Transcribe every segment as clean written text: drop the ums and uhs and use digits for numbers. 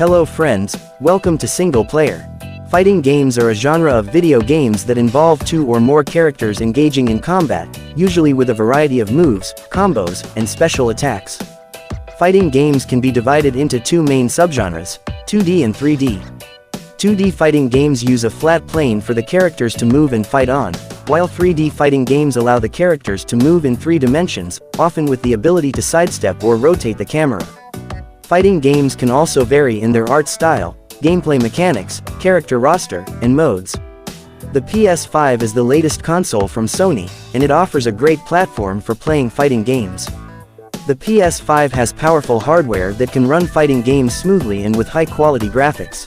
Hello friends, welcome to Single Player. Fighting games are a genre of video games that involve two or more characters engaging in combat, usually with a variety of moves, combos, and special attacks. Fighting games can be divided into two main subgenres, 2D and 3D. 2D fighting games use a flat plane for the characters to move and fight on, while 3D fighting games allow the characters to move in 3 dimensions, often with the ability to sidestep or rotate the camera. Fighting games can also vary in their art style, gameplay mechanics, character roster, and modes. The PS5 is the latest console from Sony, and it offers a great platform for playing fighting games. The PS5 has powerful hardware that can run fighting games smoothly and with high-quality graphics.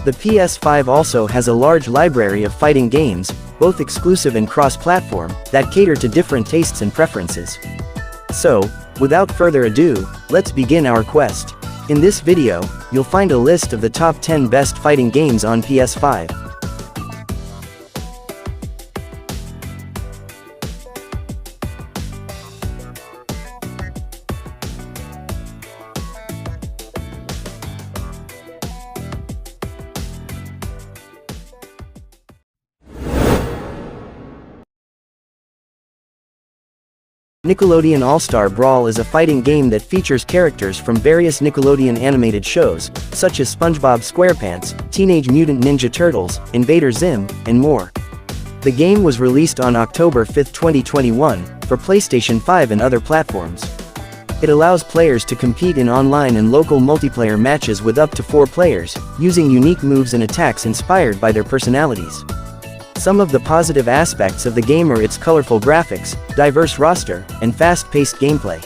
The PS5 also has a large library of fighting games, both exclusive and cross-platform, that cater to different tastes and preferences. So, without further ado, let's begin our quest. In this video, you'll find a list of the top 10 best fighting games on PS5. Nickelodeon AllStar Brawl is a fighting game that features characters from various Nickelodeon animated shows, such as SpongeBob SquarePants, Teenage Mutant Ninja Turtles, Invader Zim, and more. The game was released on October 5, 2021, for PlayStation 5 and other platforms. It allows players to compete in online and local multiplayer matches with up to 4 players, using unique moves and attacks inspired by their personalities. Some of the positive aspects of the game are its colorful graphics, diverse roster, and fast-paced gameplay.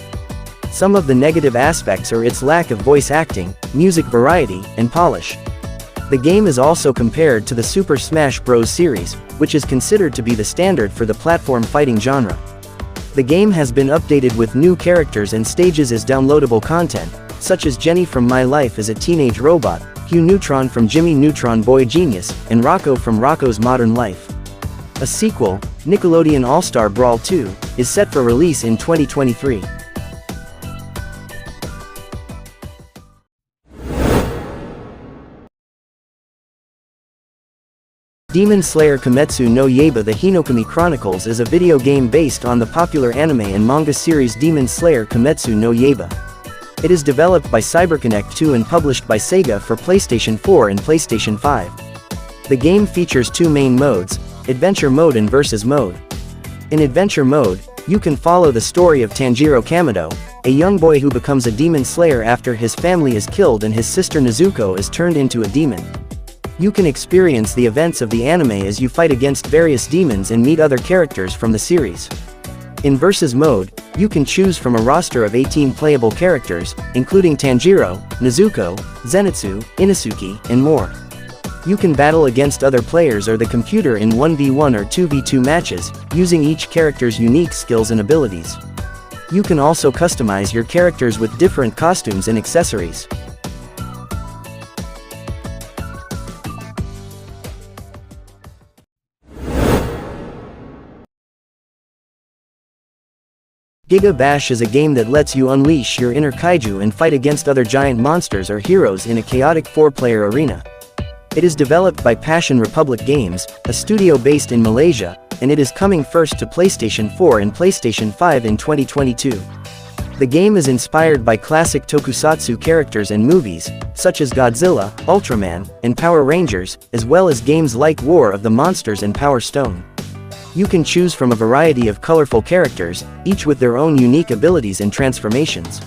Some of the negative aspects are its lack of voice acting, music variety, and polish. The game is also compared to the Super Smash Bros. Series, which is considered to be the standard for the platform fighting genre. The game has been updated with new characters and stages as downloadable content, such as Jenny from My Life as a Teenage Robot, Hugh Neutron from Jimmy Neutron Boy Genius, and Rocco from Rocco's Modern Life. A sequel, Nickelodeon AllStar Brawl 2, is set for release in 2023. Demon Slayer Kimetsu no Yaiba: The Hinokami Chronicles is a video game based on the popular anime and manga series Demon Slayer Kimetsu no Yaiba. It is developed by CyberConnect 2 and published by Sega for PlayStation 4 and PlayStation 5. The game features 2 main modes, Adventure Mode and Versus Mode. In Adventure Mode, you can follow the story of Tanjiro Kamado, a young boy who becomes a demon slayer after his family is killed and his sister Nezuko is turned into a demon. You can experience the events of the anime as you fight against various demons and meet other characters from the series. In Versus Mode, you can choose from a roster of 18 playable characters, including Tanjiro, Nezuko, Zenitsu, Inosuke, and more. You can battle against other players or the computer in 1v1 or 2v2 matches, using each character's unique skills and abilities. You can also customize your characters with different costumes and accessories. Gigabash is a game that lets you unleash your inner kaiju and fight against other giant monsters or heroes in a chaotic 4-player arena. It is developed by Passion Republic Games, a studio based in Malaysia, and it is coming first to PlayStation 4 and PlayStation 5 in 2022. The game is inspired by classic tokusatsu characters and movies, such as Godzilla, Ultraman, and Power Rangers, as well as games like War of the Monsters and Power Stone. You can choose from a variety of colorful characters, each with their own unique abilities and transformations.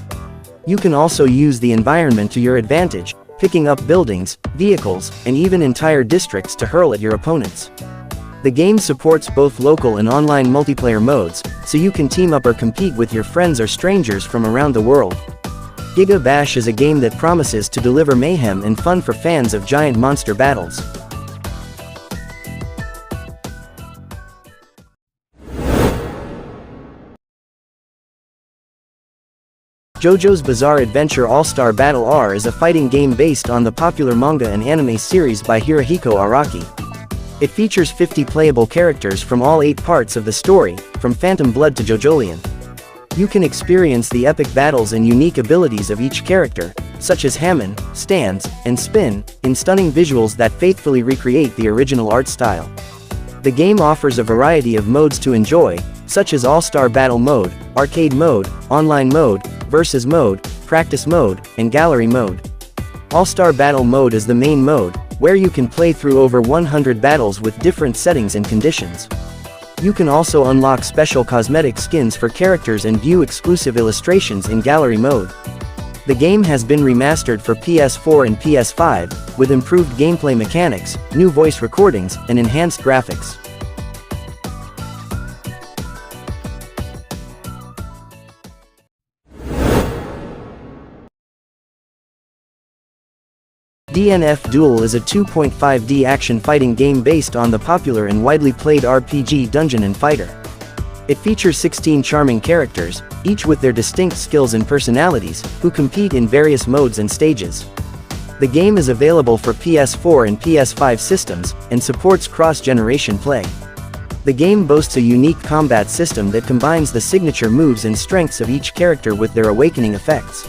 You can also use the environment to your advantage, picking up buildings, vehicles, and even entire districts to hurl at your opponents. The game supports both local and online multiplayer modes, so you can team up or compete with your friends or strangers from around the world. Gigabash is a game that promises to deliver mayhem and fun for fans of giant monster battles. JoJo's Bizarre Adventure All-Star Battle R is a fighting game based on the popular manga and anime series by Hirohiko Araki. It features 50 playable characters from all 8 parts of the story, from Phantom Blood to JoJolion. You can experience the epic battles and unique abilities of each character, such as Hammond, Stands, and Spin, in stunning visuals that faithfully recreate the original art style. The game offers a variety of modes to enjoy, such as AllStar Battle Mode, Arcade Mode, Online Mode, Versus Mode, Practice Mode, and Gallery Mode. AllStar Battle Mode is the main mode, where you can play through over 100 battles with different settings and conditions. You can also unlock special cosmetic skins for characters and view exclusive illustrations in Gallery Mode. The game has been remastered for PS4 and PS5, with improved gameplay mechanics, new voice recordings, and enhanced graphics. DNF Dual is a 2.5D action fighting game based on the popular and widely played RPG Dungeon & Fighter. It features 16 charming characters, each with their distinct skills and personalities, who compete in various modes and stages. The game is available for PS4 and PS5 systems, and supports cross-generation play. The game boasts a unique combat system that combines the signature moves and strengths of each character with their awakening effects.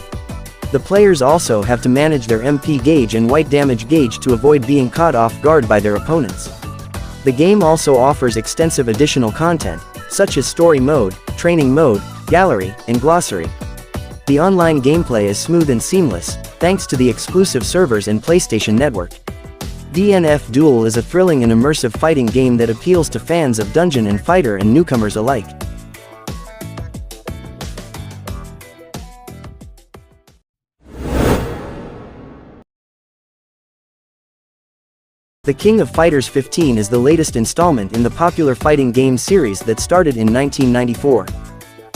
The players also have to manage their MP gauge and white damage gauge to avoid being caught off guard by their opponents. The game also offers extensive additional content, such as Story Mode, Training Mode, Gallery, and Glossary. The online gameplay is smooth and seamless, thanks to the exclusive servers and PlayStation Network. DNF Dual is a thrilling and immersive fighting game that appeals to fans of Dungeon & Fighter and newcomers alike. The King of Fighters 15 is the latest installment in the popular fighting game series that started in 1994.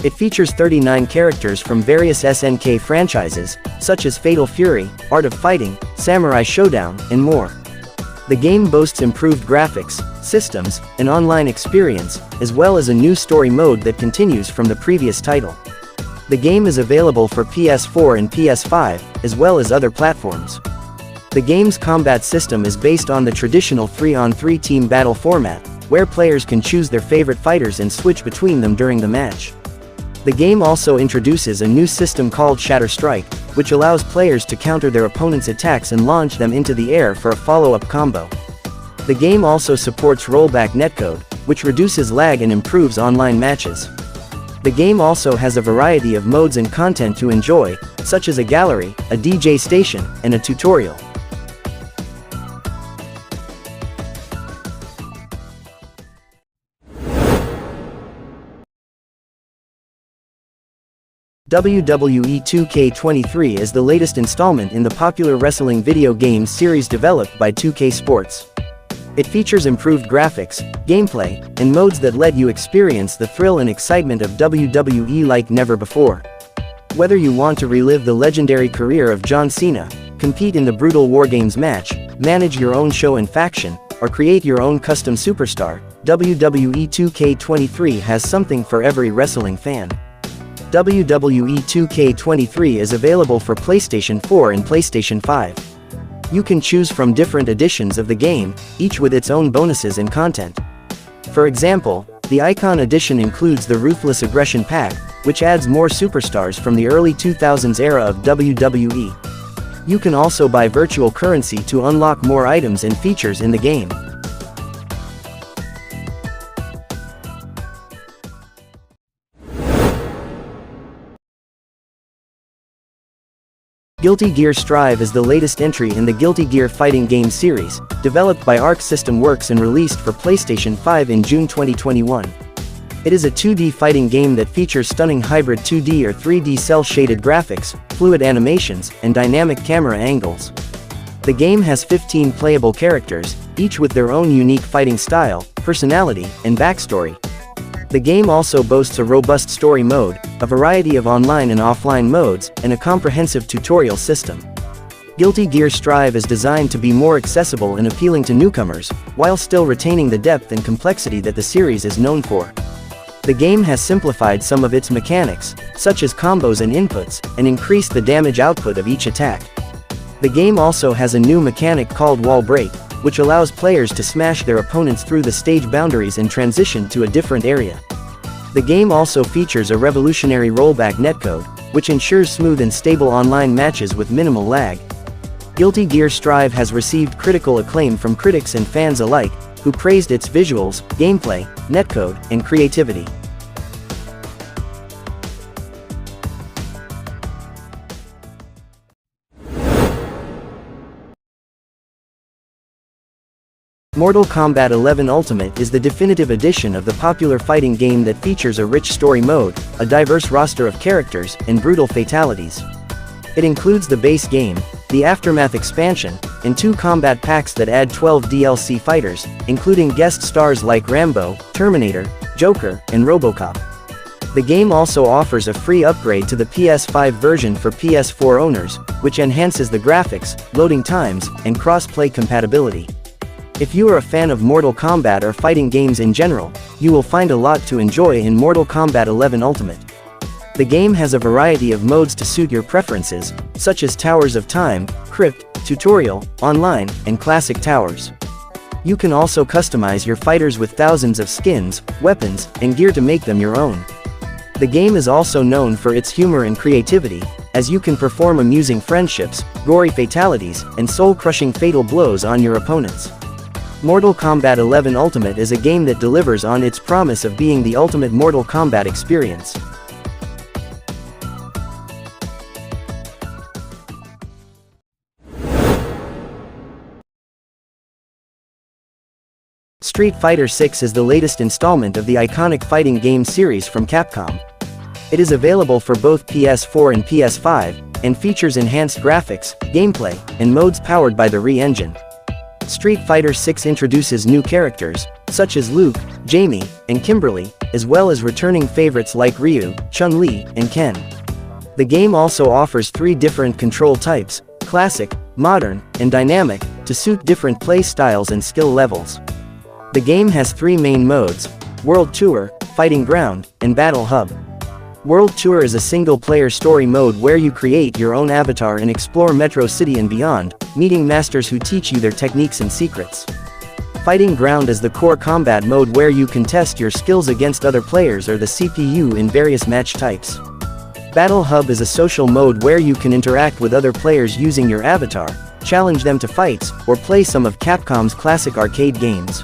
It features 39 characters from various SNK franchises, such as Fatal Fury, Art of Fighting, Samurai Showdown, and more. The game boasts improved graphics, systems, and online experience, as well as a new story mode that continues from the previous title. The game is available for PS4 and PS5, as well as other platforms. The game's combat system is based on the traditional 3-on-3 team battle format, where players can choose their favorite fighters and switch between them during the match. The game also introduces a new system called Shatter Strike, which allows players to counter their opponent's attacks and launch them into the air for a follow-up combo. The game also supports rollback netcode, which reduces lag and improves online matches. The game also has a variety of modes and content to enjoy, such as a gallery, a DJ station, and a tutorial. WWE 2K23 is the latest installment in the popular wrestling video game series developed by 2K Sports. It features improved graphics, gameplay, and modes that let you experience the thrill and excitement of WWE like never before. Whether you want to relive the legendary career of John Cena, compete in the brutal War Games match, manage your own show and faction, or create your own custom superstar, WWE 2K23 has something for every wrestling fan. WWE 2K23 is available for PlayStation 4 and PlayStation 5. You can choose from different editions of the game, each with its own bonuses and content. For example, the Icon Edition includes the Ruthless Aggression Pack, which adds more superstars from the early 2000s era of WWE. You can also buy virtual currency to unlock more items and features in the game. Guilty Gear Strive is the latest entry in the Guilty Gear fighting game series, developed by Arc System Works and released for PlayStation 5 in June 2021. It is a 2D fighting game that features stunning hybrid 2D or 3D cel-shaded graphics, fluid animations, and dynamic camera angles. The game has 15 playable characters, each with their own unique fighting style, personality, and backstory. The game also boasts a robust story mode, a variety of online and offline modes, and a comprehensive tutorial system. Guilty Gear Strive is designed to be more accessible and appealing to newcomers, while still retaining the depth and complexity that the series is known for. The game has simplified some of its mechanics, such as combos and inputs, and increased the damage output of each attack. The game also has a new mechanic called Wall Break, which allows players to smash their opponents through the stage boundaries and transition to a different area. The game also features a revolutionary rollback netcode, which ensures smooth and stable online matches with minimal lag. Guilty Gear Strive has received critical acclaim from critics and fans alike, who praised its visuals, gameplay, netcode, and creativity. Mortal Kombat 11 Ultimate is the definitive edition of the popular fighting game that features a rich story mode, a diverse roster of characters, and brutal fatalities. It includes the base game, the Aftermath expansion, and 2 combat packs that add 12 DLC fighters, including guest stars like Rambo, Terminator, Joker, and RoboCop. The game also offers a free upgrade to the PS5 version for PS4 owners, which enhances the graphics, loading times, and cross-play compatibility. If you are a fan of Mortal Kombat or fighting games in general, you will find a lot to enjoy in Mortal Kombat 11 Ultimate. The game has a variety of modes to suit your preferences, such as Towers of Time, Crypt, Tutorial, Online, and Classic Towers. You can also customize your fighters with thousands of skins, weapons, and gear to make them your own. The game is also known for its humor and creativity, as you can perform amusing friendships, gory fatalities, and soul-crushing fatal blows on your opponents. Mortal Kombat 11 Ultimate is a game that delivers on its promise of being the ultimate Mortal Kombat experience. Street Fighter VI is the latest installment of the iconic fighting game series from Capcom. It is available for both PS4 and PS5, and features enhanced graphics, gameplay, and modes powered by the Re-engine. Street Fighter VI introduces new characters, such as Luke, Jamie, and Kimberly, as well as returning favorites like Ryu, Chun-Li, and Ken. The game also offers 3 different control types, Classic, Modern, and Dynamic, to suit different play styles and skill levels. The game has 3 main modes: World Tour, Fighting Ground, and Battle Hub. World Tour is a single-player story mode where you create your own avatar and explore Metro City and beyond, meeting masters who teach you their techniques and secrets. Fighting Ground is the core combat mode where you can test your skills against other players or the CPU in various match types. Battle Hub is a social mode where you can interact with other players using your avatar, challenge them to fights, or play some of Capcom's classic arcade games.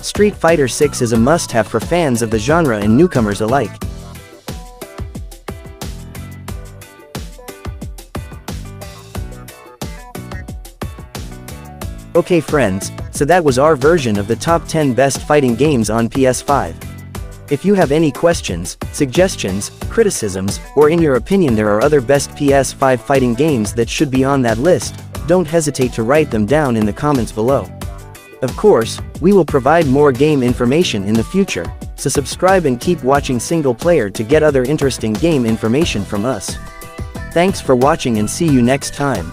Street Fighter VI is a must-have for fans of the genre and newcomers alike. Okay friends, so that was our version of the top 10 best fighting games on PS5. If you have any questions, suggestions, criticisms, or in your opinion there are other best PS5 fighting games that should be on that list, don't hesitate to write them down in the comments below. Of course, we will provide more game information in the future, so subscribe and keep watching Single Player to get other interesting game information from us. Thanks for watching and see you next time.